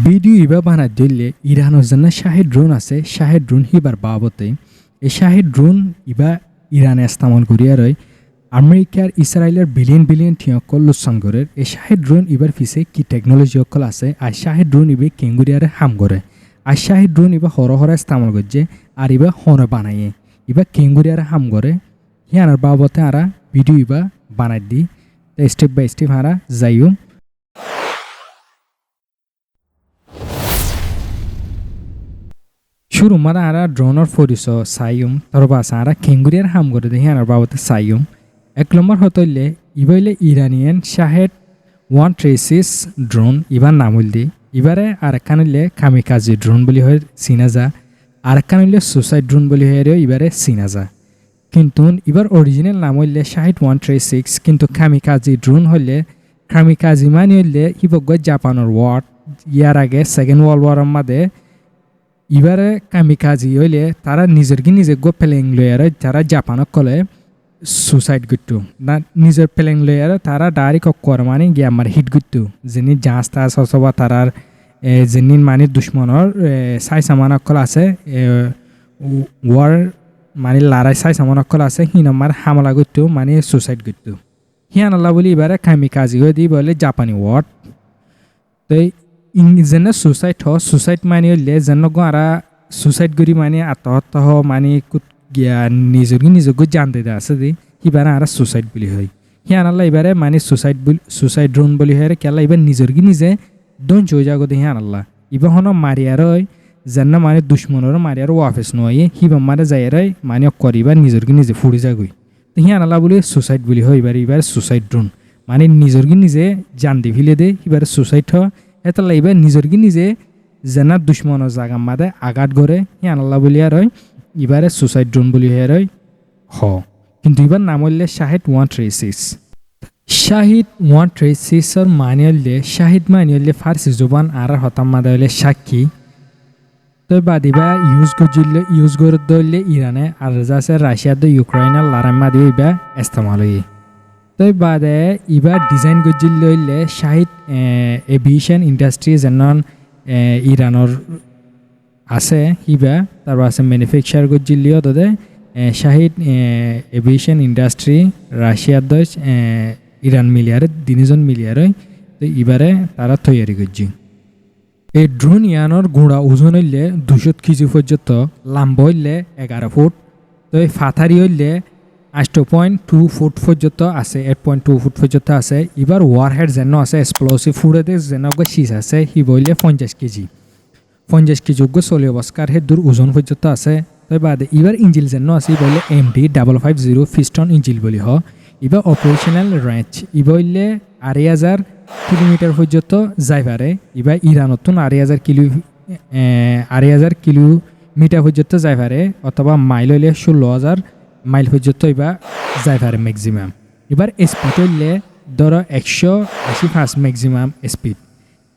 video ইবা বানা দিলে ইরানের জন্য শাহেদ ড্রোন আছে শাহেদ ড্রোন হিবার বাবতে এই শাহেদ ড্রোন ইবা ইরানে ইস্তেমাল করিয়া রয় আমেরিকার ইসরায়েলের বিলিয়ন ঠিয়কল লুসাঙ্গরের এই শাহেদ ড্রোন ইবার পিছে কি টেকনোলজি অকল আছে আর শাহেদ ড্রোন ইবে কেঙ্গুরিয়ারে হাম করে আর শাহেদ ড্রোন ইবা হরা ইস্তেমাল করছে আর ইবা হরে বানাইয়ে ইবা কেঙ্গুরিয়ারে হাম করে হিয়ানার বাবতে আরা ভিডিও ইবা বানাই দি স্টেপ বাই স্টেপ হারা যাইও শুরু মারা আরা ড্রোনের ফরিস সাইম তরবাস আরা কেঙ্গুরিয়ার হাম করে দেখি আনার বাবতে সাইম 1 নম্বর হতইলে ইবাইলে ইরানিয়ান শাহেদ 136 ড্রোন ইবার নাম হইল ইবারে আর কানিলে কামিকাজি ড্রোন বলি হয় চিনা যা আর কানিলে সুসাইড ড্রোন বলি হয় ইবারে চিনা যা কিন্তু ইবার অরিজিনাল নাম হইলে শাহেদ 136 কিন্তু কামিকাজি ড্রোন হইলে কামিকাজি মানে হইলে হিবগ জাপানের ওয়ার্ড ইয়ার আগে সেকেন্ড ওয়ার্ল্ড ওয়ারের মাঝে ইবারে কামিকাজি হইলে তারা নিজে গো প্লেং লয়ার তারা জাপানক কলে সুসাইড করতো না নিজের প্লেং লয়ার তারা ডাইরেক্ট কর মানে গিয়ে আমার হিট করতো যিনি জাহাজ তাজ অথবা তারার যিনি মানে দুশ্মনের সাই সামানকল আছে ওয়ার মানে লড়াই সাই সামানকল আছে হিন আমার হামলা করতো মানে সুসাইড করতো হিয়ান আল্লাহ বলি এবারে কামিকাজি হয়ে দিই বলে জাপানি ওয়ার্ড তো যেন সুসাইড মানে হইলে যেন আরা সুসাইড করি মানে আত্মহত্যা মানে গিয়া নিজকে জানতে দেয় আছে যে সিবারে আরা সুসাইড বলি হয় হিয়ান আল্লাহ এবারে মানে সুসাইড ড্রোন বলি হয় কেলা এবার নিজে ডোন চই যাগো দে হিয়ান আল্লাহ ইবা হন মারিয়ার যেন মানে দুশ্মনের মারিয়ার ওয়াফেস নয় হিবা মারে যাইয়ার মানে করিবা নিজে ফুড়ি যাগই তো হিয়ান আল্লাহ বলি সুসাইড বলি হয় এবার সুসাইড ড্রোন মানে নিজে জান দি ফিলে দে এবারে সুসাইড হয় এটা লাইবে নিজে যেনা দুশ্মনের জায়গা মাদে আঘাত করে হিয়ান আল্লাহ বলিয়া রয় এবারে সুসাইড ড্রোন বলি হয়ে রয় কিন্তু এবার নাম হইলে শাহেদ 136 শাহিদ 136 মানে হইলে শাহিদ মানে হইলে ফার্সি জবান আর হতাম মাদে হইলে সাক্ষী তো বাদিবা ইউজ করে দইলে ইরানে আর যাচ্ছে রাশিয়া দো ইউক্রেনের লড়াই মাদি ইবা ইস্তেমাল হই তো বাদে ইবার ডিজাইন গজিল লইলে শাহিদ এভিয়েশন ইন্ডাস্ট্রি যেন ইরানের আছে হিবা তারপর আছে ম্যানুফ্যাকচার গজিলিও তোদের শাহিদ এভিয়েশন ইন্ডাস্ট্রি রাশিয়ার দশ ইরান মিলিয়ার তিনজন মিলিয়ার তো এবারে তারা তৈরি করছি এই ড্রোন ইয়ানোর গুঁড়া ওজন হইলে 200 কেজি পর্যন্ত লম্বা হইলে 11 ফুট তো ফাথারি হইলে 8.2 ফুট পর্যন্ত আছে 8.2 ফুট পর্যন্ত আছে এবার ওয়ারহেড যেন আছে এক্সপ্লোসিভ ফুডে যেন শীষ আছে সি বইলে 50 কেজি চলে অবস্কার হে দূর ওজন পর্যন্ত আছে তাই বাদে এবার ইঞ্জিল যেন আছে বলে MD 550 পিস্টন ইঞ্জিল বলি হ এবার অপারেশনাল রেঞ্জ বইলে 8000 কিলোমিটার পর্যন্ত যাই পারে এবার ইরানতন 8000 কিলোমিটার পর্যন্ত যাই পারে অথবা মাইল হইলে 16000 মাইল পর্যন্ত এবার যাই পারে ম্যাক্সিমাম এবার স্পিড হইলে ধরো 185 ম্যাক্সিমাম স্পিড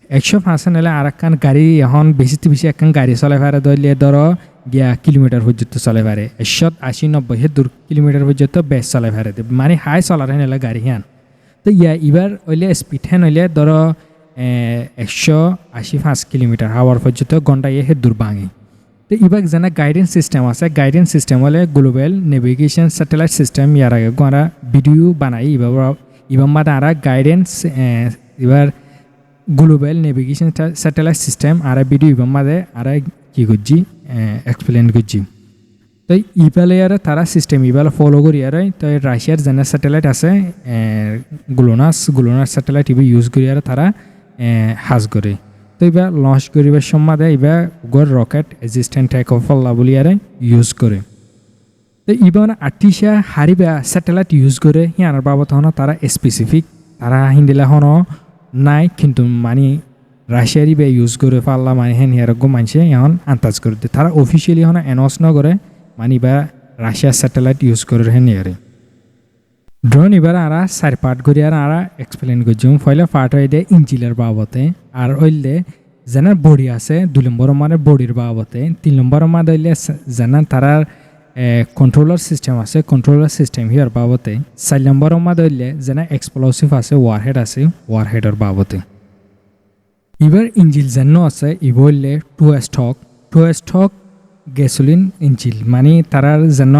105 নিলে আর একখান গাড়ি এখন বেশি একখান গাড়ি চলাই পারে ধরলে ধরো গিয়া কিলোমিটার পর্যন্ত চলাই পারে 180-90 দূর কিলোমিটার পর্যন্ত বেশ চলাই পারে মানে হাই চলার নিলে গাড়ি হ্যান তো এবার হইলে স্পিড হ্যান হইলে ধরো 185 কিলোমিটার হাওয়ার পর্যন্ত ঘন্টা হে দূর ভাঙে তো এবার যেন গাইডেন্স সিস্টেম হলে গ্লোবাল নেভিগেশন স্যাটেলাইট সিস্টেম ইয়ার আগে আমরা ভিডিও বানাই এবার মাদে আর গাইডেন্স এবার গ্লোবাল নেভিগেশন স্যাটেলাইট সিস্টেম আর ভিডিও এবার মাদে আর কি করছি এক্সপ্লেন করছি তো ইবালে আর তারা সিস্টেম ইবালে ফলো করি আর তো রাশিয়ার যেন স্যাটেলাইট আছে গ্লোনাস স্যাটেলাইট এবার ইউজ করি আর তারা হাজ করে তো এবার লঞ্চ করিবার সময় এবার গড় রকেট এক্সিস্টেন্ট টেক অফ আল্লাহ বলি আর ইউজ করে তো এবার আর্টিসা হারিবা স্যাটেলাইট ইউজ করে হিয়ানার বাবদ হন তারা স্পেসিফিক তারা হিন্দিলা হন নাই কিন্তু মানে রাশিয়ারই বে ইউজ করে পাল্লা মানে হেন হিয়ারজ্ঞ মানুষে এখন আন্দাজ করে দেয় তারা অফিসিয়ালি হন অ্যানাউন্স ন করে মানে বা রাশিয়ার স্যাটেলাইট ইউজ করে হেন ইয়ারে ড্রোন এবার আরা 4 পার্ট করি আর আরা এক্সপ্লেন করছি পয়লা পার্ট হয়ে দেয় ইঞ্জিলের বাবতে আর হইলে যেন বডি আছে 2 নম্বর মানে বডির বাবতে 3 নম্বর মাদ হইলে যেন তারার কন্ট্রোলার সিস্টেম হিয়ার বাবতে 4 নম্বর মাদ হইলে যেন এক্সপ্লোসিভ আছে ওয়ারহেড আছে ওয়ারহেডের বাবতে এবার ইঞ্জিল যেন আছে ইবলে টু স্টক গ্যাসোলিন ইঞ্জিল মানে তারার যেন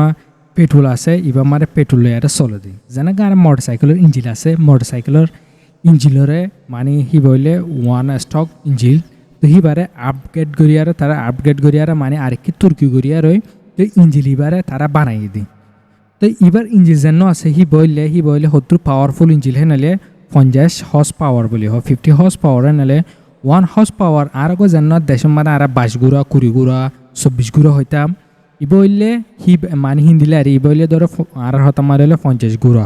পেট্রোল আছে ইবা মানে পেট্রোল এটা চলে দিই যেন আর মোটরসাইকেলের ইঞ্জিল আছে মোটরসাইকেলের ইঞ্জিলরে মানে হি বললে ওয়ান স্টক ইঞ্জিল তো হিবারে আপগ্রেড করিয়ারে মানে আরেকটি তুর্কি করিয়ার তো ইঞ্জিল ইবারে তারা বানাই দিই তো এবার ইঞ্জিল যেন আছে হি বললে সত্তর পাওয়ারফুল ইঞ্জিল হে নালে 50 হর্স পাওয়ার বলি 50 হর্স পাওয়ার নালে 1 হর্স পাওয়ার আর যেন দেশের মানে আর 22 গুড়া 20 গুড়া 24 গুড়া হইতাম ইবইলে হি মানে হিন্দিলে আর ইবইলে ধরো আর হতাম মারলে 50 গুড়া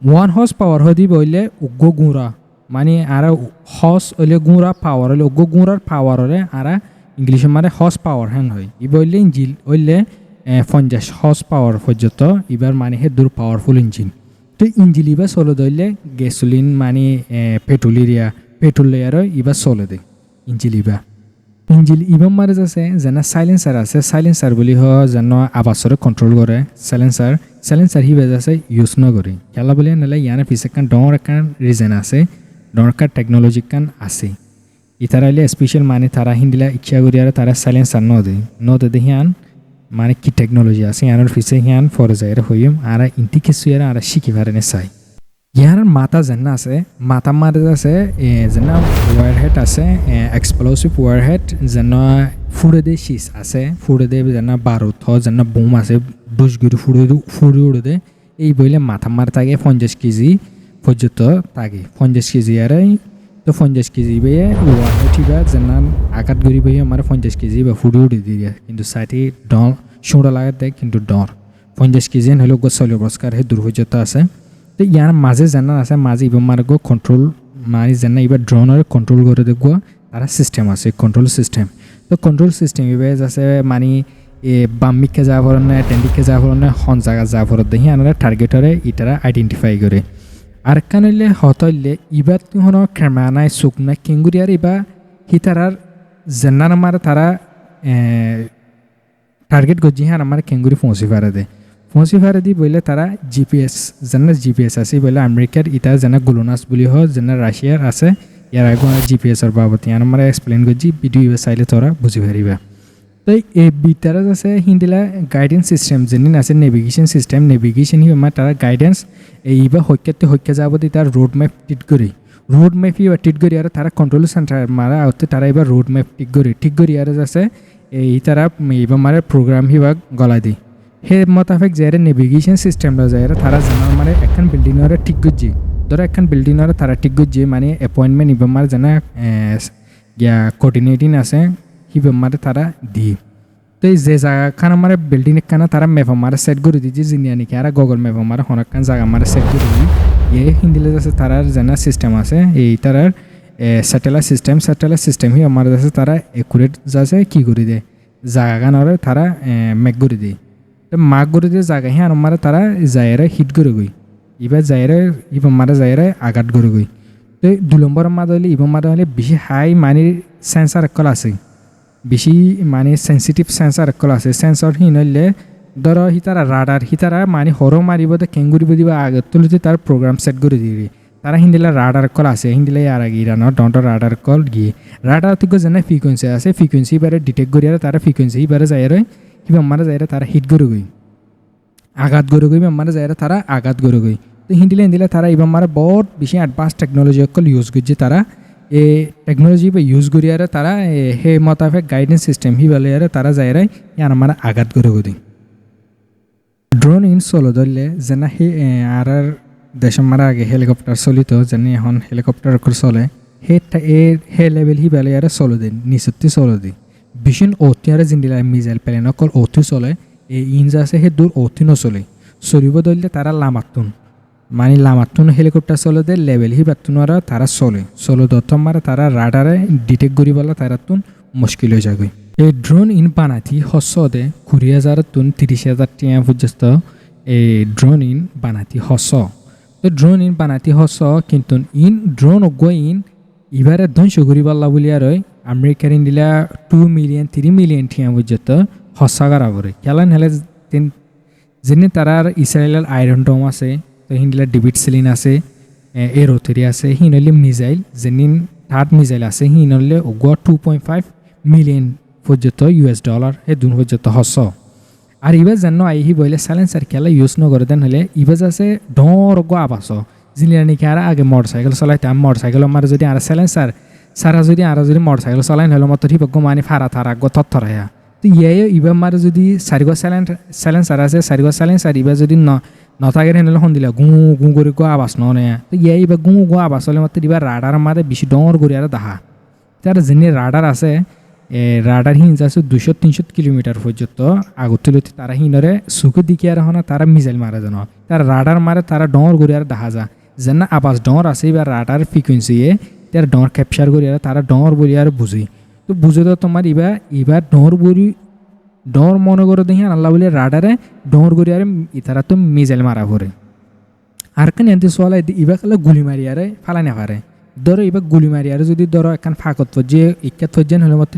1 হর্স পাওয়ার হদি বইলে উগ্র গুঁড়া মানে আর হর্স হইলে গুঁড়া পাওয়ার হইলে উগ্র গুঁড়ার পাওয়ার হলে আর ইংলিশে মানে হর্স পাওয়ার হ্যান হয় ইবইলে ইঞ্জিল হইলে 50 হর্স পাওয়ার পর্যন্ত এবার মানে হে দূর পাওয়ারফুল ইঞ্জিন তো ইঞ্জিল ইবা চলে দিলে গ্যাসোলিন মানে পেট্রোল লেয়ার ইবা চলে দেয় ইঞ্জিল ইবা মারে আছে যেন সাইলেন্সার বুলি যেন আবাসরে কন্ট্রোল করে সাইলেন্সার হি আছে ইউজ নকরে খেলা বলে নালে ইয়ার পিছে কান ডর একান রিজন আছে দরকার টেকনোলজি কান আছে ইতারা স্পেশাল মানে তারা হিন্দিলা ইচ্ছা করি আর তারা সাইলেন্সার নদে দেহিয়ান মানে কি টেকনোলজি আছে ইয়ানোর পিছে হিয়ান ফর যায় হইম আর ইন্টি কিছু আর শিখি পারেনে চাই ইয়ার মাথা যেন আছে মাথা মারে আছে যেন ওয়ার হেড আছে এক্সপ্লোসিভ ওয়ার হেড যেন ফুড়ে দে শীষ আছে ফুড়ে দে যেন বারুদ যেন বোম আছে ডুসগুড়ি ফুড়ে উড়ে দে এই বইলে মাথা মার থাকে 50 কেজি পর্যন্ত থাকে 50 কেজি আর তো 50 কেজি বেয়ে ওয়ার উঠিবা যেন আঘাত করি বেয়ে আমার 50 কেজি বা ফুড়ে উড়ে দিয়ে কিন্তু সাইডে ডর শুঁড়া লাগাত দেয় কিন্তু ডর 50 কেজি হলে গছল অবস্কার হে দুর্ভোজ্যতা আছে তো ইয়ার মাঝে যেন আছে মাঝে ইবা মার্গ কন্ট্রোল মানে যেন এবার ড্রোনের কন্ট্রোল করে দেখব তারা সিস্টেম আছে কন্ট্রোল সিস্টেম এবার আছে মানে বাম্মিককে যাওয়া পর না টেন্ডিককে যাওয়া পর না হন জায়গা যাওয়া পর দেখি আনারা টার্গেটরে ইটারা আইডেন্টিফাই করে আর কানলে হতলে ইবার তুহন ক্যামেরা নাই চোখ নাই কেঙ্গুরিয়ার ইবা হিতারার যেনার মারে তারা টার্গেট গজি হ্যাঁ আমার কেঙ্গুরি পৌঁছি ফারে দি বলে তারা জিপিএস আছে বলে আমেরিকার ইটা যেনা গুলোনাস বুলি যেনা রাশিয়ার আছে ইয়ার আগে জিপিএসর বাবদ ইয়ার আমরা এক্সপ্লেন করছি ভিডিও চাইলে তোরা বুঝি পারিবা তো এই ভিতরে আছে হিন্দিলা গাইডেন্স সিস্টেম যেদিন আছে নেভিগেশন হি আমার তারা গাইডেন্স এইবার হইকে যাব দি তার রোড ম্যাপ টিট করি আর তারা কন্ট্রোল সেন্টার মারা আউতে তারা এবার রোড ম্যাপ ঠিক করি আর আছে এই তারা এইবার মারে প্রোগ্রাম হিবা গলা দি হে মোতাবেক যারা নেভিগেশন সিস্টেমটা যায় তারা জানার মানে এখন বিল্ডিংরে ঠিক করছি ধরো এখন বিল্ডিংরে তারা ঠিক করছে মানে অ্যাপয়েন্টমেন্ট ইবা মার জানা কোঅর্ডিনেটিং আছে হিবা মারে তারা দি তো এই যে জায়গাখান আমার বিল্ডিং একখানা তারা ম্যাপ আমার সেট করে দিচ্ছে জিনিয়া নাকি আর গুগল ম্যাপ আমার হনকান জায়গা আমার সেট করে দিই হিন্দিলে আছে তারার জানা সিস্টেম আছে এই তারার স্যাটেলাইট সিস্টেম হি আমার আছে তারা একুরেট যাচ্ছে কি করে দেয় জায়গাখানরে তারা ম্যাক করে দেয় মাক করে দিয়ে জায়গা হ্যাঁ আমার তারা জায়গায় হিট করে গই এবার মারা জায়গায় আঘাত করে গই তো 2 নম্বর মাদ হলে মারা হলে বেশি হাই মানে সেন্সার একল আছে বেশি মানে সেন্সিটিভ সেন্সার একল আছে সেন্সর হি নইলে ধরো তারা রাডার মানে হরো মারিব কেঙ্গুরিব দিবা আগত তুলতে তার প্রোগ্রাম সেট করে দিবে তারা হিন্দিলা রাডার কল আছে হিন্দিলা আর আগে ইরানোর ডন্টর রাডার কল গিয়ে রাডার থেকে যেন ফ্রিকুয়েন্সি আছে ফ্রিকুয়েন্সি এবারে ডিটেক্ট করি আর তারা ফ্রিকুয়েন্সি এবারে যায় কিবা মারা যায় তারা হিট করে গই আঘাত করে গই মারা যায় তারা আঘাত করে গই তো হিন্দিলে তারা এবার মারা বহুত বেশি অ্যাডভান্স টেকনোলজি অকল ইউজ করছে তারা এই টেকনোলজি বা ইউজ করি আর তারা হে মোতাবেক গাইডেন্স সিস্টেম হি বলে আর তারা যায় ইয়ার আমার আঘাত করে গই ড্রোন ইন চলো ধরলে যেন আর দেশ মারা আগে হেলিকপ্টার চলিত যেন এখন হেলিকপ্টার চলে হে লেভেল হি বেলে আর চলো দিন নিচত্তি চলো দিন ভীষণ অতিয়ারে জিন্দিলা মিজাইল প্লেন অকল অতি চলে এই ইঞ্জ আছে সেই দূর অতি নচলে চলিব ধরলে তারা লামাতুন হেলিকপ্টার চলে দে লেভেল হি বাতুন আর তারা চলো দত্তম মারে তারা রাডারে ডিটেক্ট করি বলা তারা তুন মুশকিল হয়ে যাবে এই ড্রোন ইন বানাতি হস দে 20,000 তুন 30,000 টিয়া পর্যন্ত এই ড্রোন ইন বানাতি হস তো ড্রোন ইন বানাতি হস কিন্তু ইন ড্রোন ইন এবারে ধ্বংস করি বললা বলি আর আমেরিকার ইন্ডিয়া 2 মিলিয়ন 3 মিলিয়ন টিয়া পর্যন্ত হসাগার আবরে খেলান হেলে যিনি তারার ইসরায়েলের আয়রন ডোম আছে তো হিন্দিলা ডিভিড সিলিন আছে এরোথেরি আছে হিনলি মিজাইল যিনি থার্ড মিসাইল আছে হি নলে ওগুয়া 2.5 মিলিয়ন পর্যন্ত US ডলার হে দুন পর্যন্ত হস আর ইবা জানো আইহি বইলে সাইলেন্সার খেলা ইউজ নকরে দেন হলে ইবাজ আছে ডর গো আবাস জিলিয়া নাকি আর আগে মোটরসাইকেল চলাইতাম মোটরসাইকেল আমার যদি আর সাইলেন্সার সারা যদি আর যদি মোটরসাইকেল চলাইন হলে মতো ঠিক মানে ফারা থারা গো থরথরাইয়া তো ইয়ে ইবা মার যদি সারিগো সাইলেন্সার আছে সারিগো সাইলেন্সার ইবা যদি নথাকে হেনলে সন্দিলা গু গু করে গো আবাস ননে তো ইয়ে ইবা গু গু আবাস হলে মতো ইবা রাডার মারে বেশি ডর করে আর দাহা তার যিনি রাডার আছে রাডার হিঞ্জ আছে 200-300 কিলোমিটার পর্যন্ত আগত তুলতে তারা হিনরে চুকে দিকে আর হনা তারা মিসাইল মারে জানো তার রাডার মারে তারা ডর করে আর দেখা যা যেন আবাস ডর আছে এবার রাডার ফ্রিকুয়েন্সিয়ে তার ডর ক্যাপচার করে আর তারা ডর বলি আর বুঝি তো বুঝে তো তোমার এবার ডর বলি ডর মনে করে দেখি আল্লাহ বলে রাডারে ডর করে আর তারা তো মিসাইল মারা পড়ে আর কেন এনতে সোয়ালা এবার খালে গুলি মারি আরে ফালাই না পারে ধরো এবার গুলি মারি আর যদি ধরো এখন ফাঁকত যে ইক্কাত ফজ্জেন হলে মাত্র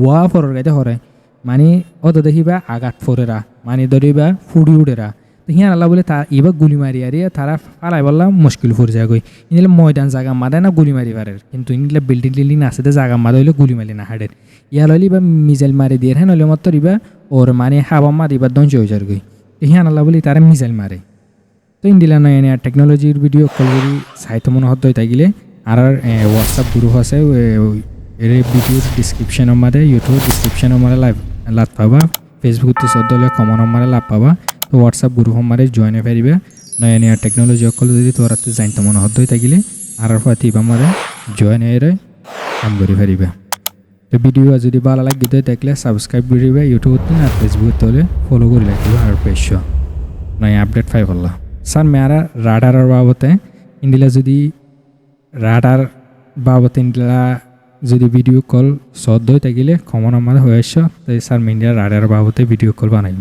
ওয়া ফরের গাইতে হরে মানে অত দেখিবা আঘাত ফরেরা মানে ধরিবা ফুড়ি উড়েরা তো হিয়ান আল্লাহ বলে তা এবার গুলি মারি আরে তারা ফালাই বললাম মুশকিল ফুরে যায় গই ইনলে ময়দান জায়গা মাদায় না গুলি মারি পারে কিন্তু ইনলে বিল্ডিং টিল্ডিং আছে জায়গা মাদা হইলে গুলি মারি না হাডের ইয়াল হইলে বা মিসাইল মারি দিয়ে হ্যাঁ হলে মাত্র ইবা ওর মানে হাবা মারি বা ধ্বংস হয়ে যায় গই হিয়ান আল্লাহ বলে তারা মিসাইল মারে তো ইন্দিলা নয় এনে টেকনোলজির ভিডিও কল করি সাহিত্য মনে হত থাকিলে আর হোয়াটসঅ্যাপ গ্রুপ আছে এর ভিডিওর ডিসক্রিপশনের মধ্যে ইউটিউব ডিসক্রিপশনের মধ্যে লাভ পাবা ফেসবুকতে সদলে কমন মধ্যে লাভ পাবা তো হোয়াটসঅ্যাপ গ্রুপের মধ্যে জয়েন হয়ে পারিবে নয় এনে টেকনোলজি অকল যদি তোরা জানতে মনে হত থাকিলে আর পাতি মধ্যে জয়েন হয়ে কাম করে পারিবে তো ভিডিও যদি ভালো লাগে দেখলে সাবস্ক্রাইব করিবে ইউটিউবতে আর ফেসবুকতে হলে ফলো করে রাখবে আর পেশ নয় আপডেট পাই বললা স্যার মেয়ারা রাডারের বাবতে ইন্দিলা যদি রাডার বাবতে ইন্দিলা যদি ভিডিও কল সদ্য থাকিলে কমন আমার হয়ে আস তাই স্যার ইন্ডিয়ার রাডার বাবতে ভিডিও কল বানাইম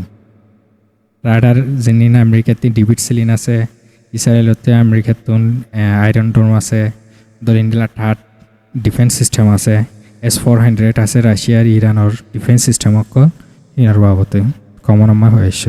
রাডার যেন আমেরিকাতে ডিভিড সিলিন আছে ইসরায়েলতে আমেরিকাতুন আয়রন ডোম আছে ধর ইন্ডিয়ার থার্ড ডিফেন্স সিস্টেম আছে S-400 আছে রাশিয়ার ইরানের ডিফেন্স সিস্টেম অকল ইয়ার বাবতে কমন আমার হয়ে আস